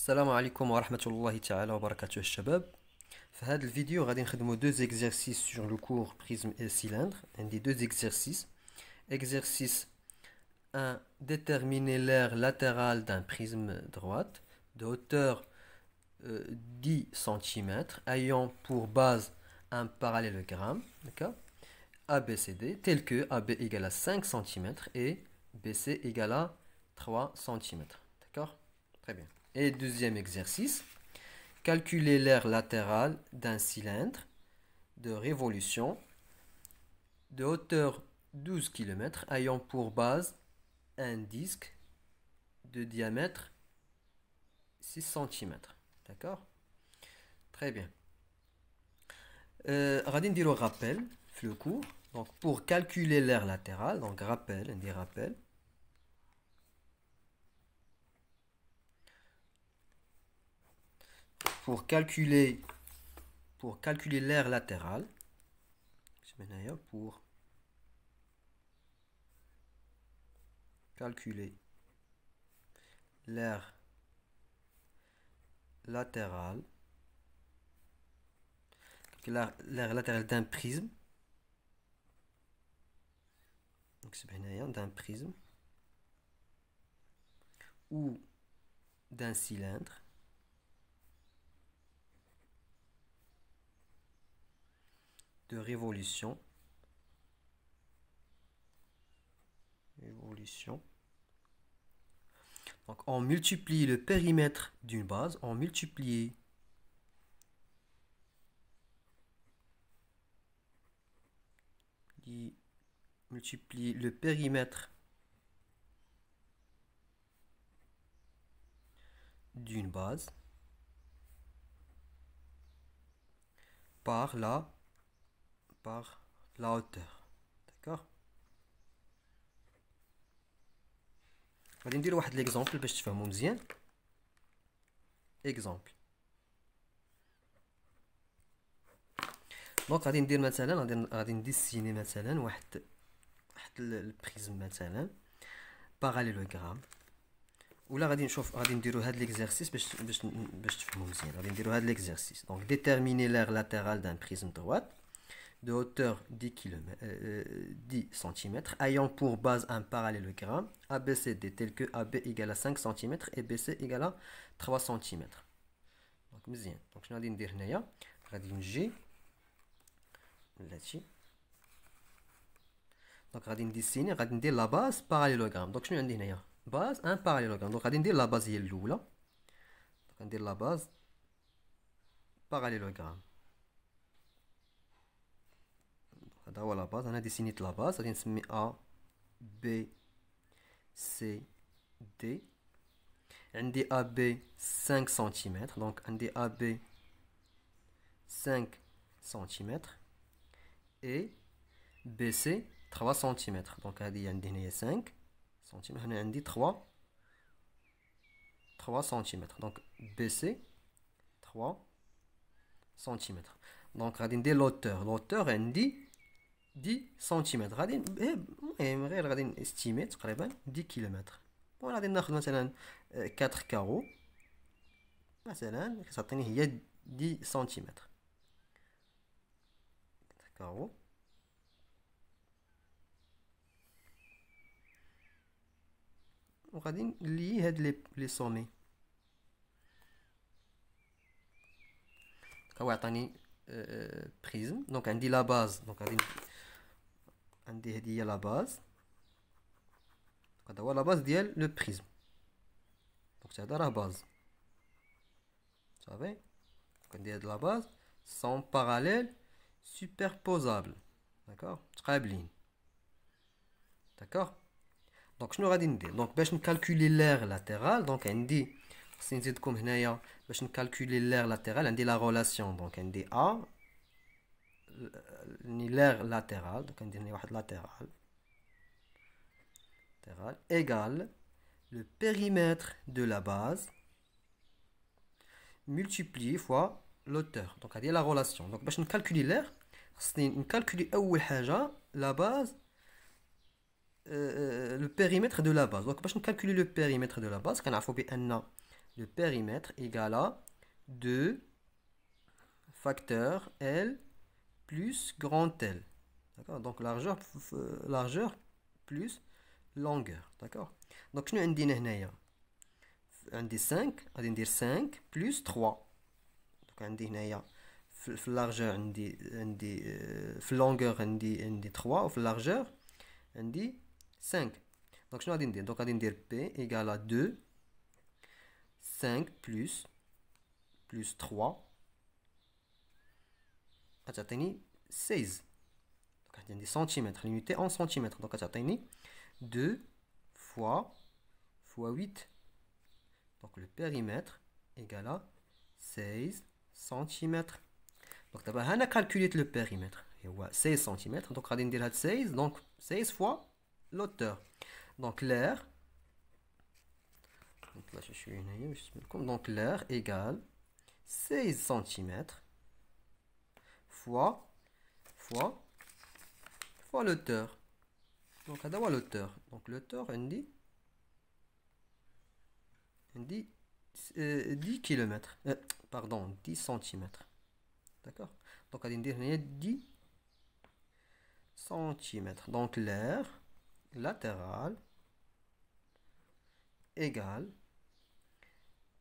السلام عليكم ورحمة الله تعالى وبركاته الشباب. في هذا الفيديو غادي نخدمو deux exercices sur le cours prisme et cylindre. عندي deux exercices. Exercice 1, déterminer l'aire latérale d'un prisme droite de hauteur 10 cm ayant pour base un parallélogramme, d'accord, ABCD, tel que AB égale à 5 cm et BC égale à 3 cm. D'accord? Très bien. Et deuxième exercice, calculer l'aire latérale d'un cylindre de révolution de hauteur 12 km ayant pour base un disque de diamètre 6 cm. D'accord? Très bien. غادي نديرو rappel في le cours. Donc pour calculer l'aire latérale, donc rappel, on dit rappel. Pour calculer l'aire latérale, pour calculer l'aire latérale, l'aire latérale d'un prisme, d'un prisme ou d'un cylindre de révolution. Donc on multiplie le périmètre d'une base, on multiplie le périmètre d'une base par la hauteur. D'accord? غادي ندير واحد ليكزامبل باش تفهموا مزيان. اكزامبل. دونك غادي ندير مثلا غادي نديسيني مثلا واحد البريزم مثلا باراليلوغرام، ولا غادي نديرو هاد ليكزارسيس باش تفهموا مزيان. غادي نديرو هاد ليكزارسيس. دونك déterminer l'aire latérale d'un prisme droite de hauteur 10 cm ayant pour base un parallélogramme ABCD tel que AB égale à 5 cm et BC égale à 3 cm. Donc مزيان. دونك شنو غادي ندير هنايا؟ غادي نجي لهادشي. دونك غادي نديسيني، غادي ندير لا باز باراليلوغرام. دونك شنو عندي هنايا؟ باز ان باراليلوغرام. دونك غادي ندير لا باز هي الاولى. دونك غندير لا باز باراليلوغرام. هذا هو لا باز. انا ديسينيت لا باز. غادي نسمي ا بي سي دي. عندي ا بي 5 سنتيمتر. دونك عندي ا بي 5 سنتيمتر et BC 3 cm. Donc هذه عندي هنايا 5 سنتيمتر، هنا عندي 3 cm. Donc BC 3 cm. Donc غادي ندير لوتور عندي 10 سنتيمتر. غادي المهم غير غادي نستيمي تقريبا 10 كيلومتر. بون غادي ناخذ مثلا 4 كارو مثلا كتعطيني هي 10 سنتيمتر. كارو وغادي نلي هاد لي سومي. هو عطاني بريزم. دونك عندي لا باز. دونك غادي عندي هادي هي لا باز. هذا هو لا باز ديال لو بريزم. دونك هذا راه باز صافي. كندير هاد لا باز سون باراليل سوبربوزابل. داكوغ، متقابلين. داكوغ. دونك شنو غادي ندير؟ دونك باش نكالكولي لير لاتيرال، دونك عندي خصني نزيدكم هنايا باش نكالكولي لير لاتيرال. عندي لا رولاسيون. دونك عندي ا لير لاتيرال. دونك ندير هنا واحد لاتيرال égale le périmètre de la base multiplié fois l'auteur. Donc هذه la relation. Donc باش نكالكولي لير خصني نكالكولي اول حاجه لا باز le périmètre de la base. Donc باش نكالكولي le périmètre de la base كنعرفوا بان le périmètre égale à 2 facteur L plus grand L. D'accord? Donc largeur plus longueur. D'accord? Donc je vais عندي 5 غادي ندير 5 plus 3. Donc عندي هنايا في اللارجور عندي في اللونغور عندي 3 وفي اللارجور عندي 5. دونك شنو غادي ندير؟ دونك غادي ندير P égale à 2 5 plus 3 غتعطيني 16. دونك عندي سنتيمتر ليميتي en سنتيمتر. دونك غتعطيني 2 fois 8. Donc le périmètre égale à 16 cm. Donc d'abord, on a calculé le périmètre. Il y a 16 cm. Donc on va dire 16. Donc 16 fois l'auteur. Donc l'air. Donc l'air égale 16 cm fois l'auteur. Donc on a l'auteur. Donc l'auteur, on dit 10 km. Pardon, 10 cm. D'accord? Donc, on va dire 10 cm. Donc, l'air latéral égale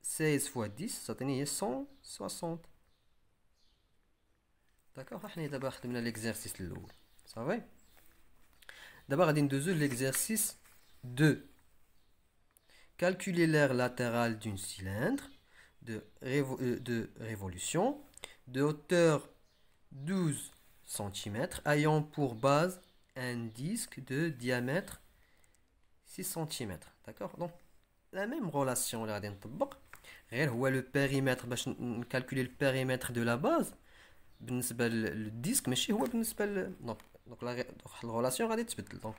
16 fois 10, ça donne 160. D'accord? On va d'abord faire l'exercice. Ça va? D'abord, on va faire l'exercice 2. Calculer l'aire latérale d'une cylindre de révolution de hauteur 12 cm ayant pour base un disque de diamètre 6 cm. D'accord? Donc, la même relation là, le périmètre, calculer le périmètre de la base, le disque, mais chez donc la relation va être donc,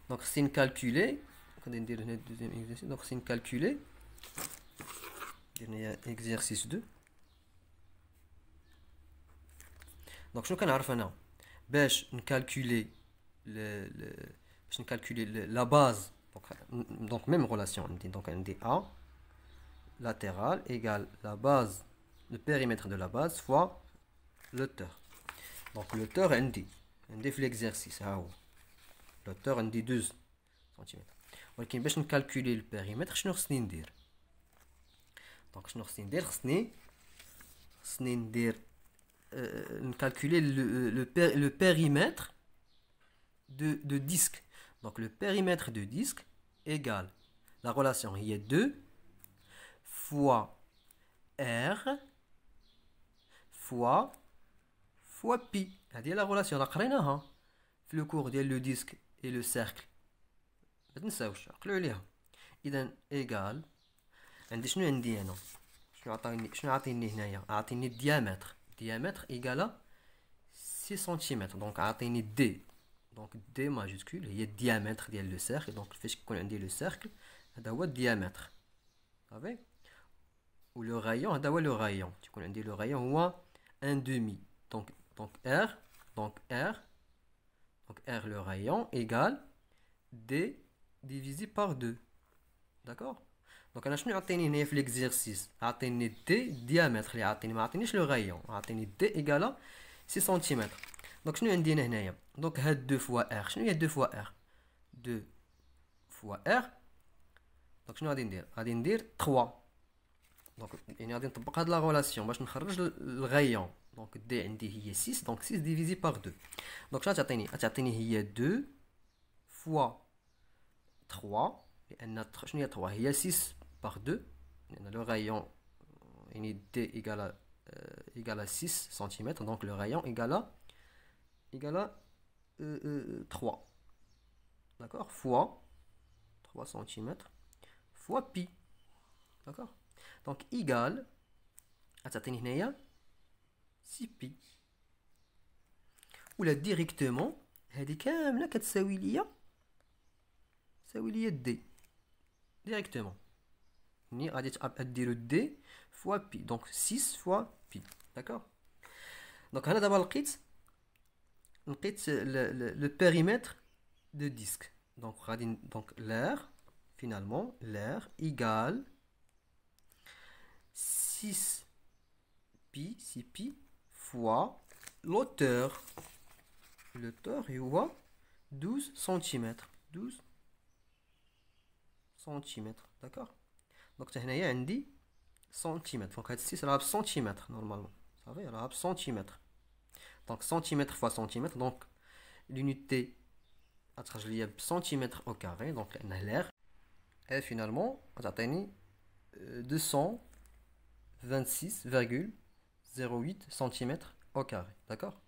donc c'est une calculée. Donc c'est une calculée. Exercice 2. Donc je vais calculer la base. Donc même relation. Donc un DA latéral égale la base, le périmètre de la base fois l'auteur. Donc l'auteur ND fait l'exercice. L'auteur عندي 12 سنتيمتر. ولكن باش نكالكولي البيريمتر شنو خصني ندير؟ دونك شنو خصني ندير؟ خصني ندير نكالكولي le périmètre de disque. Donc le périmètre de disque égale la relation هي 2 fois R fois pi. هذه la relation اللي قريناها في le cours ديال le disque et le cercle. ما تنساوش عقلوا عليها. اذا ايغال عندي شنو عندي هنا؟ شنو عطيني هنايا؟ عطيني الديامتر. diamètre égale 6 cm. دونك عطيني دي. دونك دي ماجيسكول هي الديامتر ديال لو سيركل. دونك فاش يكون عندي لو سيركل هذا هو الديامتر. صافي؟ و لو رايون هذا هو لو رايون. تيكون عندي لو رايون هو 1 demi. دونك R donc R le rayon égale D divisé par 2. D'accord? Donc انا شنو عطيني هنا في l'exercice؟ عطيني D diamètre اللي عطيني، ما عطينيش لو رايون. عطيني D égale 6 cm. دونك شنو عندي هنايا؟ دونك هاد 2 fois R. شنو هي 2 fois R؟ 2 fois R. دونك شنو غادي ندير؟ غادي ندير 3. دونك يعني غادي نطبق هاد لا غولاسيون باش نخرج الغايون. دونك دي عندي هي 6. دونك 6 divisé par 2. دونك شنو غتعطيني هي 2 fois 3. لان شنو هي 3؟ هي 6 par 2. لان لو رايون يعني دي égale 6 cm. دونك لو رايون égale 3. D'accord? Fois 3 cm fois pi. D'accord? Donc égale غتعطيني هنايا 6 pi. ولا ديريكتومون هذه كامله كتساوي ليا دي ديريكتومون. يعني غادي ديروا دي فوا بي. دونك 6 فوا بي. داكور؟ دونك هنا دابا لقيت لو بيريمتر دو ديسك. دونك غادي دونك لير finalement, l'air égale 6 pi fois l'auteur. L'auteur il voit 12 cm. 12 cm, d'accord. Donc, il y a un centimètre. Donc, 6 c'est centimètre normalement. Ça va, il y a centimètre. Donc, centimètre fois centimètre. Donc, l'unité je l'ai centimètre au carré. Donc, l'air. Et finalement, on a 226,08 cm au carré. D'accord?